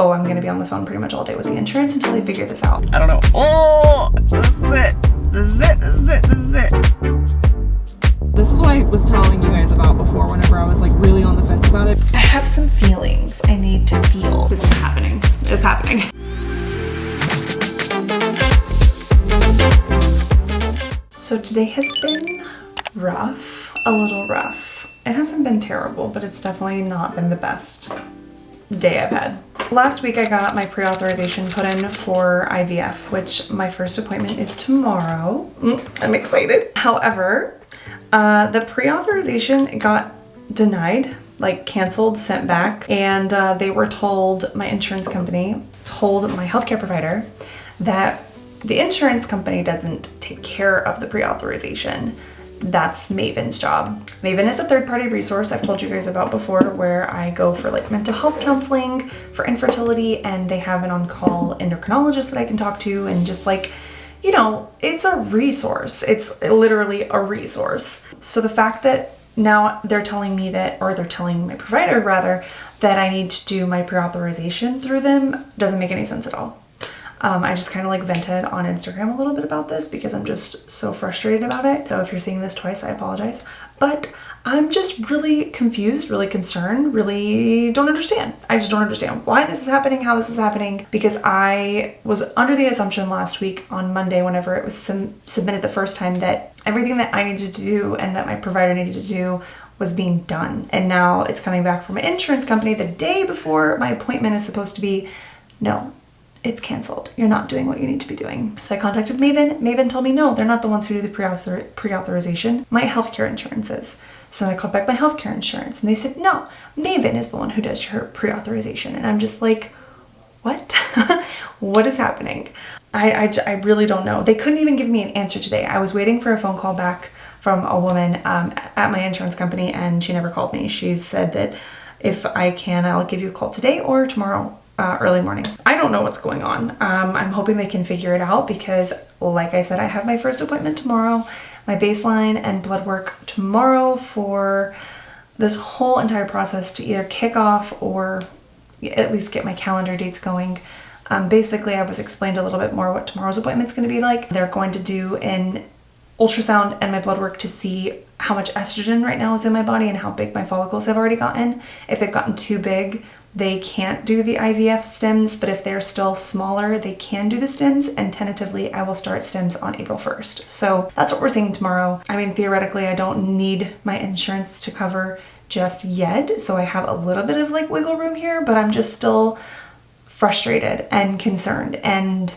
oh, I'm gonna be on the phone pretty much all day with the insurance until they figure this out. I don't know. Oh, this is it. This is it. This is it. This is it. This is what I was telling you guys about before whenever I was like really on the fence about it. I have some feelings I need to feel. This is happening. It's happening. So today has been rough, a little rough. It hasn't been terrible, but it's definitely not been the best day I've had. Last week I got my pre-authorization put in for IVF, which my first appointment is tomorrow. I'm excited. However, the pre-authorization got denied, like canceled, sent back, and they were told, my insurance company told my healthcare provider that the insurance company doesn't take care of the pre-authorization. That's Maven's job. Maven is a third-party resource I've told you guys about before, where I go for like mental health counseling for infertility, and they have an on-call endocrinologist that I can talk to, and just like, you know, it's a resource. It's literally a resource. So the fact that now they're telling me that, or they're telling my provider rather, that I need to do my pre-authorization through them doesn't make any sense at all. I just kind of like vented on Instagram a little bit about this because I'm just so frustrated about it. So if you're seeing this twice, I apologize. But I'm just really confused, really concerned, really don't understand. I just don't understand why this is happening, how this is happening, because I was under the assumption last week on Monday, whenever it was submitted the first time, that everything that I needed to do and that my provider needed to do was being done. And now it's coming back from my insurance company the day before my appointment is supposed to be. No, it's canceled. You're not doing what you need to be doing. So I contacted Maven. Maven told me no, they're not the ones who do the pre-authorization. My healthcare insurance is. So I called back my healthcare insurance, and they said, no, Maven is the one who does your pre-authorization. And I'm just like, what? What is happening? I really don't know. They couldn't even give me an answer today. I was waiting for a phone call back from a woman at my insurance company, and she never called me. She said that if I can, I'll give you a call today or tomorrow. Early morning. I don't know what's going on. I'm hoping they can figure it out because, like I said, I have my first appointment tomorrow, my baseline and blood work tomorrow for this whole entire process to either kick off or at least get my calendar dates going. Basically, I was explained a little bit more what tomorrow's appointment's going to be like. They're going to do an ultrasound and my blood work to see how much estrogen right now is in my body and how big my follicles have already gotten. If they've gotten too big, they can't do the IVF stems, but if they're still smaller, they can do the stems, and tentatively I will start stems on April 1st. So that's what we're seeing tomorrow. I mean, theoretically, I don't need my insurance to cover just yet, so I have a little bit of like wiggle room here, but I'm just still frustrated and concerned and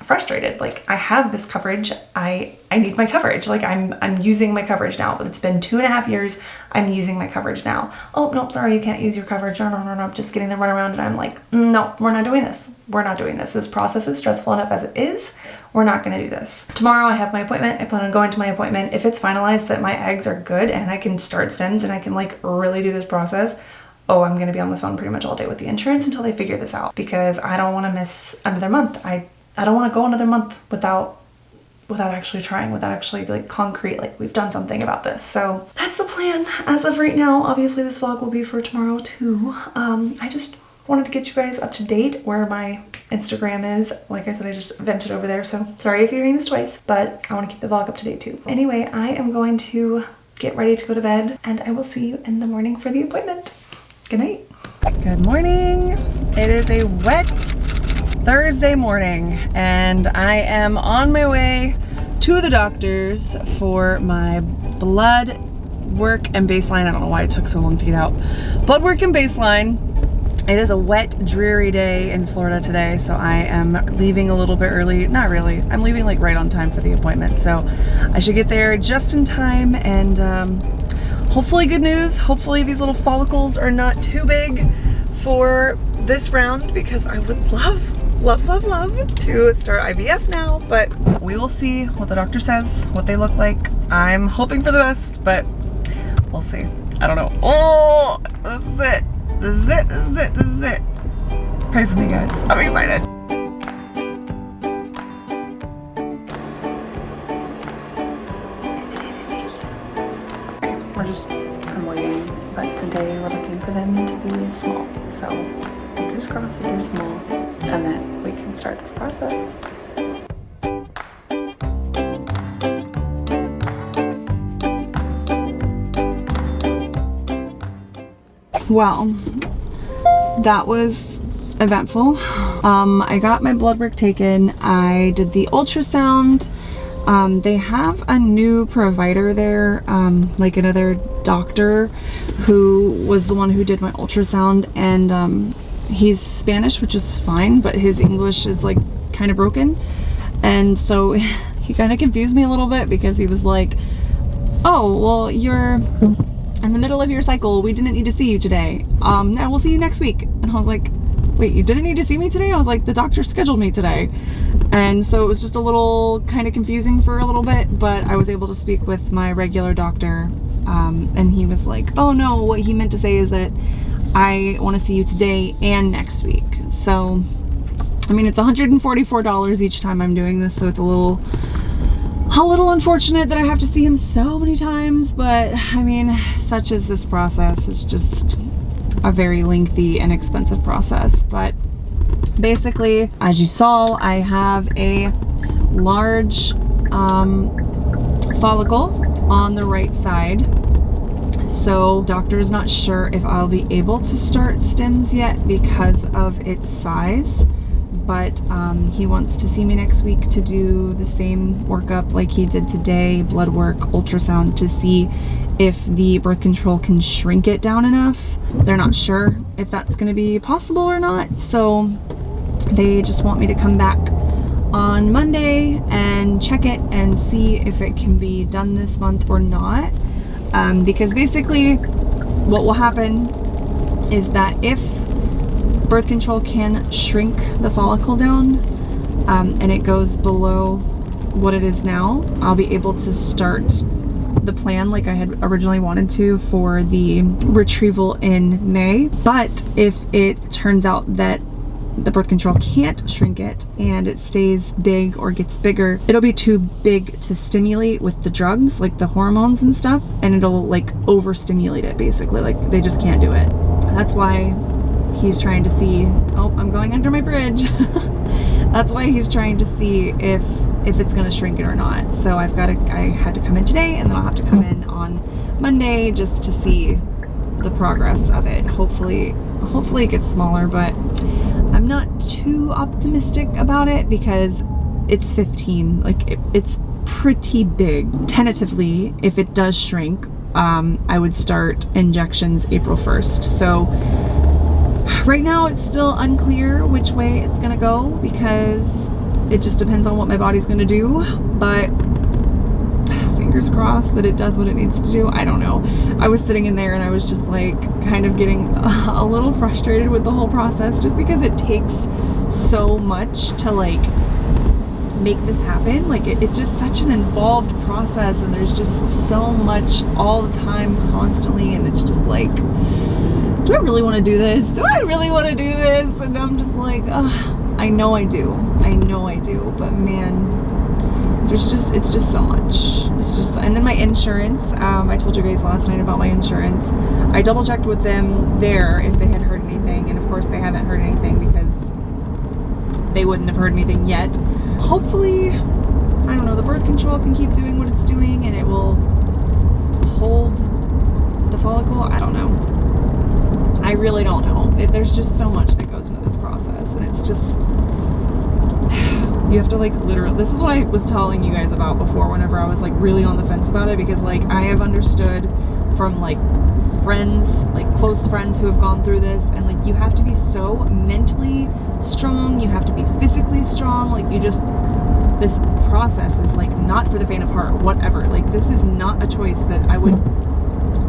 frustrated. Like, I have this coverage. I need my coverage. Like, I'm using my coverage now. It's been 2.5 years. I'm using my coverage now. Oh, no, sorry, you can't use your coverage. No, I'm just getting the runaround. And I'm like, no, we're not doing this. We're not doing this. This process is stressful enough as it is. We're not going to do this. Tomorrow I have my appointment. I plan on going to my appointment. If it's finalized that my eggs are good and I can start stems and I can like really do this process, oh, I'm going to be on the phone pretty much all day with the insurance until they figure this out, because I don't want to miss another month. I don't want to go another month without actually trying, without actually like concrete, like we've done something about this. So that's the plan as of right now. Obviously this vlog will be for tomorrow too. I just wanted to get you guys up to date where my Instagram is. Like I said, I just vented over there, so sorry if you're hearing this twice, but I want to keep the vlog up to date too. Anyway, I am going to get ready to go to bed, and I will see you in the morning for the appointment. Good night. Good morning. It is a wet Thursday morning, and I am on my way to the doctor's for my blood work and baseline. I don't know why it took so long to get out. Blood work and baseline. It is a wet, dreary day in Florida today, so I am leaving a little bit early. Not really. I'm leaving like right on time for the appointment, so I should get there just in time, and hopefully good news. Hopefully these little follicles are not too big for this round, because I would love to start IVF now, but we will see what the doctor says, what they look like. I'm hoping for the best, but we'll see. I don't know. Oh, this is it. This is it. This is it. This is it. Pray for me, guys. I'm excited. I'm waiting, but today we're looking for them to be small. So fingers crossed that they're small. and then we can start this process. Well, that was eventful. I got my blood work taken. I did the ultrasound. They have a new provider there, like another doctor who was the one who did my ultrasound, and he's Spanish, which is fine, but his English is like kind of broken. And so he kind of confused me a little bit because he was like, oh, well, you're in the middle of your cycle. We didn't need to see you today. Now we'll see you next week. And I was like, wait, you didn't need to see me today? I was like, the doctor scheduled me today. And so it was just a little kind of confusing for a little bit, but I was able to speak with my regular doctor, and he was like, oh no, what he meant to say is that I want to see you today and next week. So, I mean, it's $144 each time I'm doing this, so it's a little unfortunate that I have to see him so many times, but I mean, such is this process. It's just a very lengthy and expensive process. But basically, as you saw, I have a large follicle on the right side. So doctor is not sure if I'll be able to start stims yet because of its size. But he wants to see me next week to do the same workup like he did today, blood work, ultrasound, to see if the birth control can shrink it down enough. They're not sure if that's going to be possible or not, so they just want me to come back on Monday and check it and see if it can be done this month or not. Because basically what will happen is that if birth control can shrink the follicle down, and it goes below what it is now, I'll be able to start the plan like I had originally wanted to for the retrieval in May. But if it turns out that the birth control can't shrink it and it stays big or gets bigger, it'll be too big to stimulate with the drugs, like the hormones and stuff, and it'll like overstimulate it basically. Like they just can't do it. That's why he's trying to see, oh, I'm going under my bridge. That's why he's trying to see if it's going to shrink it or not. So I had to come in today, and then I'll have to come in on Monday just to see the progress of it. Hopefully it gets smaller, but I'm not too optimistic about it because it's 15. Like it's pretty big. Tentatively, if it does shrink, I would start injections April 1st. So right now it's still unclear which way it's gonna go because it just depends on what my body's gonna do, but fingers crossed that it does what it needs to do. I don't know. I was sitting in there and I was just like kind of getting a little frustrated with the whole process just because it takes so much to like make this happen. Like it's just such an involved process, and there's just so much all the time constantly, and it's just like, do I really want to do this? Do I really want to do this? And I'm just like, I know I do, but man, it's just so much. It's just, and then my insurance, I told you guys last night about my insurance. I double checked with them there if they had heard anything, and of course they haven't heard anything because they wouldn't have heard anything yet. Hopefully, I don't know, the birth control can keep doing what it's doing and it will hold the follicle. I don't know. I really don't know. There's just so much that goes into this process, and it's just, you have to like literally, this is what I was telling you guys about before whenever I was like really on the fence about it, because like I have understood from like friends, like close friends who have gone through this, and like you have to be so mentally strong, you have to be physically strong, like you just, this process is like not for the faint of heart whatever. Like this is not a choice that I would,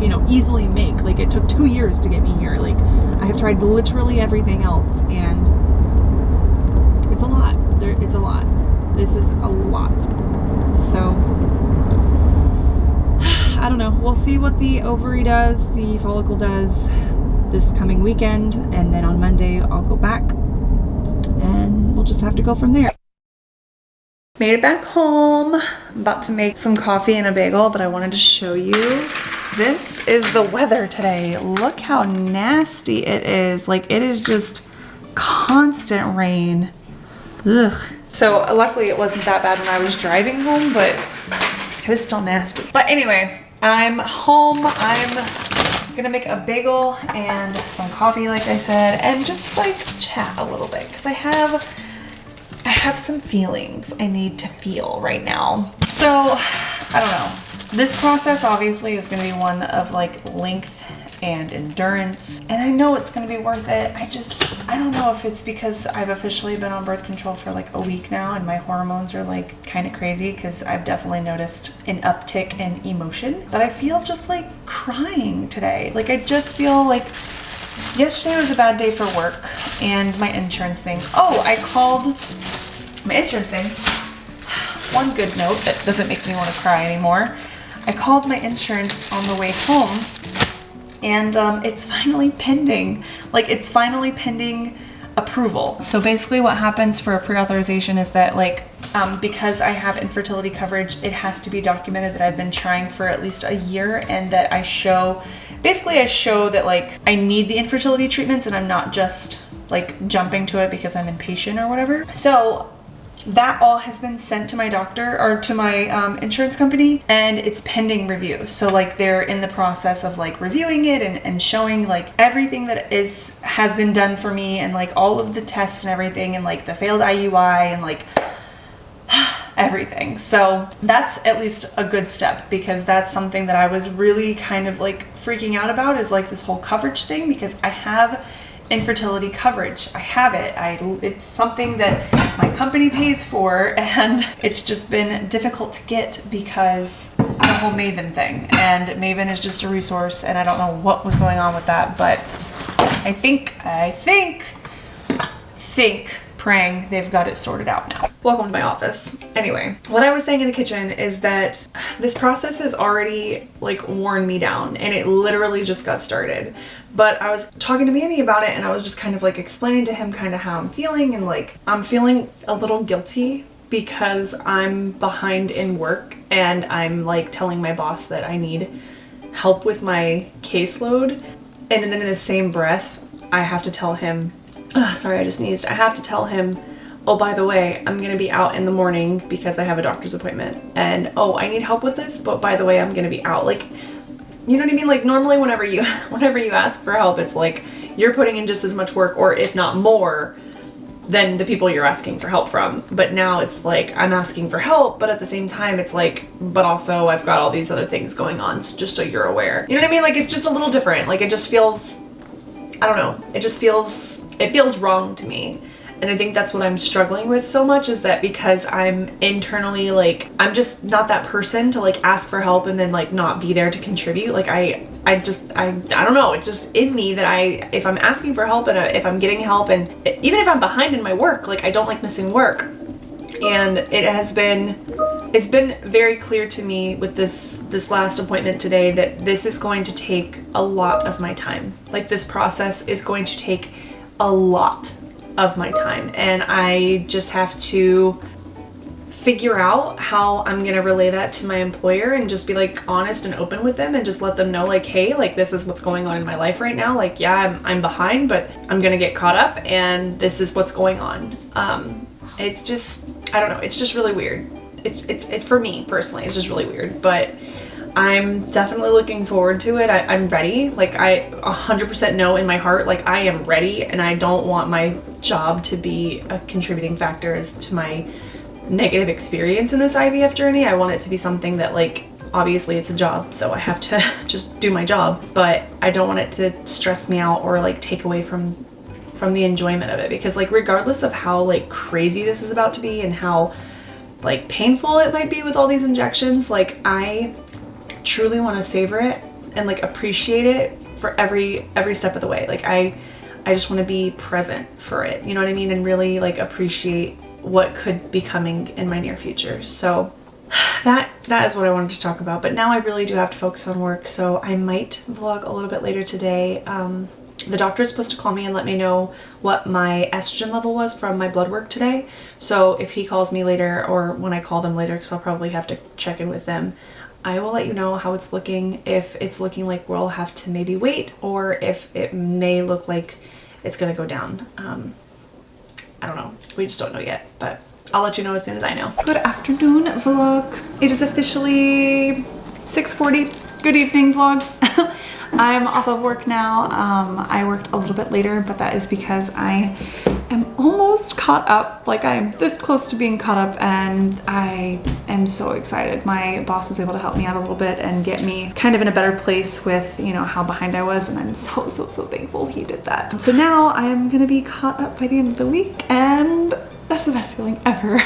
you know, easily make. Like it took 2 years to get me here. Like I have tried literally everything else, and it's a lot. It's a lot. This is a lot. So I don't know. We'll see what the ovary does, the follicle does this coming weekend, and then on Monday I'll go back and we'll just have to go from there. Made it back home. I'm about to make some coffee and a bagel, but I wanted to show you. This is the weather today. Look how nasty it is. Like it is just constant rain. Ugh. So luckily it wasn't that bad when I was driving home, but it was still nasty. But anyway, I'm home. I'm gonna make a bagel and some coffee, like I said, and just like chat a little bit because I have some feelings I need to feel right now. So I don't know. This process obviously is gonna be one of like length and endurance, and I know it's gonna be worth it. I don't know if it's because I've officially been on birth control for like a week now and my hormones are like kind of crazy, because I've definitely noticed an uptick in emotion, but I feel just like crying today. Like I just feel like yesterday was a bad day for work and my insurance thing. Oh, I called my insurance thing. One good note that doesn't make me want to cry anymore. I called my insurance on the way home, and it's finally pending. Like, it's finally pending approval. So basically what happens for a pre-authorization is that like, because I have infertility coverage, it has to be documented that I've been trying for at least a year, and that I show that like I need the infertility treatments and I'm not just like jumping to it because I'm impatient or whatever. So that all has been sent to my doctor or to my insurance company, and it's pending review. So like they're in the process of like reviewing it and showing like everything that has been done for me, and like all of the tests and everything, and like the failed IUI and like everything. So that's at least a good step, because that's something that I was really kind of like freaking out about, is like this whole coverage thing, because I have infertility coverage. I have it. It's something that my company pays for, and it's just been difficult to get because the whole Maven thing. And Maven is just a resource, and I don't know what was going on with that, but I think praying they've got it sorted out now. Welcome to my office. Anyway, what I was saying in the kitchen is that this process has already like worn me down, and it literally just got started. But I was talking to Manny about it, and I was just kind of like explaining to him kind of how I'm feeling, and like I'm feeling a little guilty because I'm behind in work, and I'm like telling my boss that I need help with my caseload, and then in the same breath I have to tell him, sorry, I just sneezed. I have to tell him, oh, by the way, I'm gonna be out in the morning because I have a doctor's appointment, and oh, I need help with this, but by the way, I'm gonna be out. Like, you know what I mean? Like normally whenever you ask for help, it's like you're putting in just as much work, or if not more, than the people you're asking for help from. But now it's like I'm asking for help, but at the same time it's like, but also I've got all these other things going on, so just so you're aware. You know what I mean? Like it's just a little different. Like it just feels, I don't know, it feels wrong to me. And I think that's what I'm struggling with so much, is that because I'm internally like, I'm just not that person to like ask for help and then like not be there to contribute. Like I don't know, it's just in me that if I'm asking for help and if I'm getting help, and even if I'm behind in my work, like I don't like missing work. And it's been very clear to me with this last appointment today that this is going to take a lot of my time. Like this process is going to take a lot of my time, and I just have to figure out how I'm gonna relay that to my employer and just be like honest and open with them, and just let them know like, hey, like this is what's going on in my life right now. Like, yeah, I'm behind, but I'm gonna get caught up, and this is what's going on. It's just, I don't know, it's just really weird. It for me personally, it's just really weird, but I'm definitely looking forward to it. I'm ready. Like I 100% know in my heart, like I am ready, and I don't want my job to be a contributing factor as to my negative experience in this IVF journey. I want it to be something that, like, obviously it's a job, so I have to just do my job, but I don't want it to stress me out or like take away from the enjoyment of it, because like regardless of how like crazy this is about to be and how like painful it might be with all these injections, like I truly want to savor it and like appreciate it for every step of the way. Like I just want to be present for it, you know what I mean, and really like appreciate what could be coming in my near future. So that is what I wanted to talk about. But now I really do have to focus on work, so I might vlog a little bit later today. The doctor is supposed to call me and let me know what my estrogen level was from my blood work today. So if he calls me later, or when I call them later, because I'll probably have to check in with them, I will let you know how it's looking, if it's looking like we'll have to maybe wait, or if it may look like it's gonna go down. I don't know. We just don't know yet, but I'll let you know as soon as I know. Good afternoon, vlog. It is officially 6:40. Good evening, vlog. I'm off of work now. I worked a little bit later, but that is because I am almost caught up. Like, I'm this close to being caught up, and I am so excited. My boss was able to help me out a little bit and get me kind of in a better place with, you know, how behind I was, and I'm so thankful he did that. So now I'm gonna be caught up by the end of the week, and that's the best feeling ever.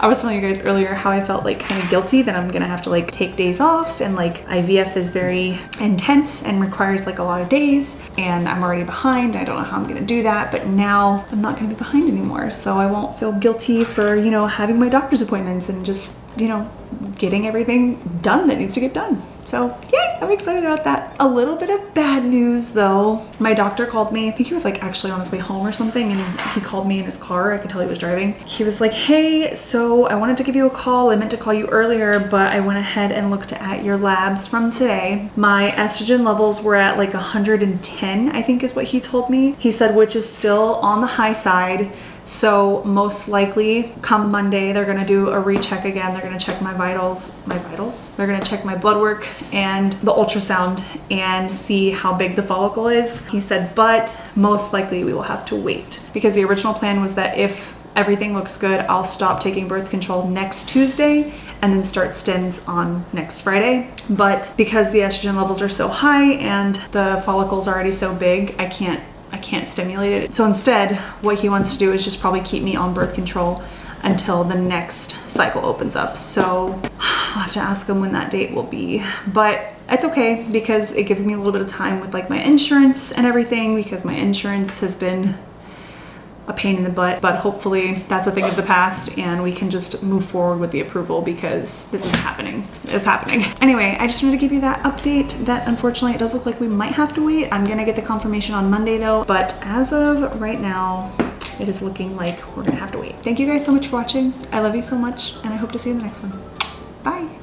I was telling you guys earlier how I felt like kind of guilty that I'm gonna have to like take days off, and like IVF is very intense and requires like a lot of days, and I'm already behind. I don't know how I'm gonna do that, but now I'm not gonna be behind anymore. So I won't feel guilty for, you know, having my doctor's appointments and just, you know, getting everything done that needs to get done. So yay, I'm excited about that. A little bit of bad news though. My doctor called me. I think he was like actually on his way home or something, and he called me in his car. I could tell he was driving. He was like, hey, so I wanted to give you a call. I meant to call you earlier, but I went ahead and looked at your labs from today. My estrogen levels were at like 110, I think is what he told me. He said, which is still on the high side. So most likely come Monday, they're gonna do a recheck again. They're gonna check my vitals. They're gonna check my blood work and the ultrasound and see how big the follicle is. He said, but most likely we will have to wait, because the original plan was that if everything looks good, I'll stop taking birth control next Tuesday and then start stims on next Friday. But because the estrogen levels are so high and the follicle's already so big, I can't stimulate it. So instead, what he wants to do is just probably keep me on birth control until the next cycle opens up. So I'll have to ask him when that date will be, but it's okay because it gives me a little bit of time with like my insurance and everything, because my insurance has been a pain in the butt, but hopefully that's a thing of the past and we can just move forward with the approval, because this is happening. It's happening. Anyway, I just wanted to give you that update that unfortunately it does look like we might have to wait. I'm gonna get the confirmation on Monday though, but as of right now, it is looking like we're gonna have to wait. Thank you guys so much for watching. I love you so much, and I hope to see you in the next one. Bye.